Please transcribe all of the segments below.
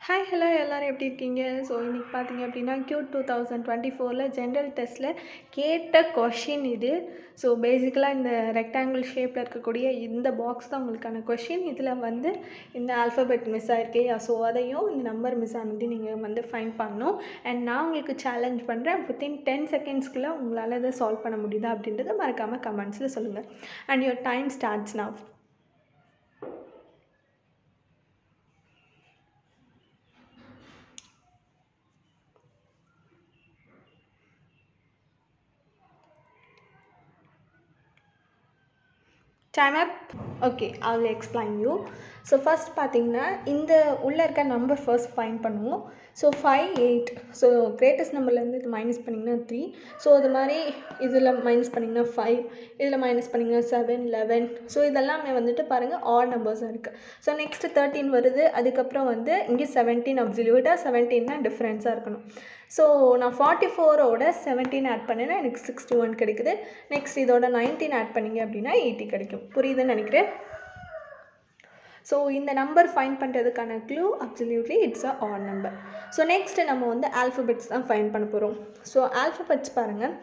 Hi hello எல்லோரும் எப்படி இருக்கீங்க? ஸோ இன்றைக்கி பார்த்தீங்க அப்படின்னா Q 2024 ஜென்ரல் டெஸ்ட்டில் கேட்ட கொஷின் இது. ஸோ பேசிக்கலாக இந்த ரெக்டாங்கிள் ஷேப்பில் இருக்கக்கூடிய இந்த பாக்ஸ் தான் உங்களுக்கான கொஷின். இதில் வந்து இந்த ஆல்ஃபபெட் மிஸ் ஆகிருக்கு. ஸோ அதையும் இந்த நம்பர் மிஸ் ஆனது நீங்கள் வந்து ஃபைண்ட் பண்ணணும். அண்ட் நான் உங்களுக்கு சேலஞ்ச் பண்ணுறேன். வித்தின் 10 செகண்ட்ஸ்க்குள்ளே உங்களால் இதை சால்வ் பண்ண முடியுதா அப்படின்றத மறக்காமல் கமெண்ட்ஸில் சொல்லுங்கள். And your time starts now. Time up. Okay, I will explain you. So first பார்த்தீங்கன்னா இந்த உள்ளே இருக்க நம்பர் ஃபர்ஸ்ட் ஃபைண்ட் பண்ணுவோம். ஸோ 5 8. ஸோ கிரேட்டஸ்ட் நம்பர்லேருந்து இது மைனஸ் பண்ணிங்கன்னா 3. ஸோ இது மாதிரி இதில் மைனஸ் பண்ணிங்கன்னா 5, இதில் மைனஸ் பண்ணிங்கன்னா 7 11. ஸோ இதெல்லாமே வந்துட்டு பாருங்கள் ஆட் நம்பர்ஸாக இருக்குது. ஸோ நெக்ஸ்ட்டு 13 வருது. அதுக்கப்புறம் வந்து இங்கே 17 அப்சல்யூட்டாக 17 தான் டிஃப்ரென்ஸாக இருக்கணும். ஸோ நான் 44ஓட 17 ஆட் பண்ணினா எனக்கு 61 கிடைக்குது. நெக்ஸ்ட் இதோட 19 ஆட் பண்ணிங்க அப்படின்னா 80 கிடைக்கும். புரியுதுன்னு நினைக்கிறேன். ஸோ இந்த நம்பர் ஃபைண்ட் பண்ணுறதுக்கான clue absolutely it's a odd number. So next நம்ம வந்து ஆல்ஃபபெட்ஸ் தான் ஃபைண்ட் பண்ண போகிறோம். ஸோ ஆல்ஃபபெட்ஸ் பாருங்கள்.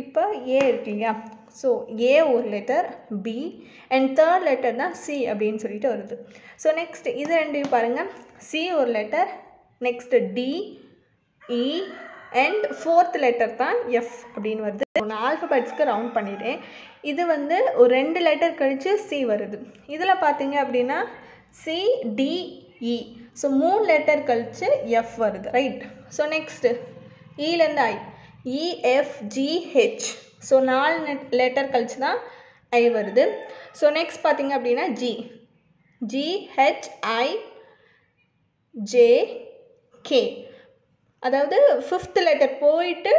இப்போ ஏ இருக்கு இல்லையா? ஸோ ஏ ஒரு letter, B and third letter தான் சி அப்படின்னு சொல்லிட்டு வருது. ஸோ நெக்ஸ்ட் இது ரெண்டையும் பாருங்கள். சி ஒரு letter, next D, E and fourth letter தான் எஃப் அப்படின்னு வருது. நான் ஆல்ஃபபெட்ஸ்க்கு ரவுண்ட் பண்ணிட்டேன். இது வந்து ஒரு 2 லெட்டர் கழித்து சி வருது. இதில் பார்த்தீங்க அப்படின்னா சி டி இ. ஸோ 3 லெட்டர் கழித்து எஃப் வருது, ரைட்? ஸோ நெக்ஸ்ட்டு இலேருந்து ஐ, இஎஃப்ஜிஹெச். ஸோ 4 லெட்டர் கழித்து தான் ஐ வருது. ஸோ நெக்ஸ்ட் பார்த்தீங்க அப்படின்னா ஜி, ஜிஹெச்ஐ ஜேகே. அதாவது 5th லெட்டர் போயிட்டு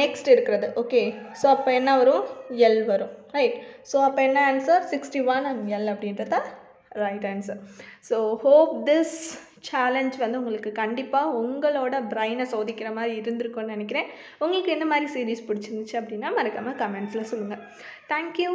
நெக்ஸ்ட் இருக்கிறது. ஓகே, ஸோ அப்போ என்ன வரும்? எல் வரும், ரைட்? ஸோ அப்போ என்ன ஆன்சர்? 61 அண்ட் எல் அப்படின்றத right answer. So hope this challenge வந்து உங்களுக்கு கண்டிப்பாக உங்களோட பிரைனை சோதிக்கிற மாதிரி இருந்திருக்கும்னு நினைக்கிறேன். உங்களுக்கு என்ன மாதிரி சீரீஸ் பிடிச்சிருந்துச்சு அப்படின்னா மறக்காமல் கமெண்ட்ஸில் சொல்லுங்கள். தேங்க்யூ.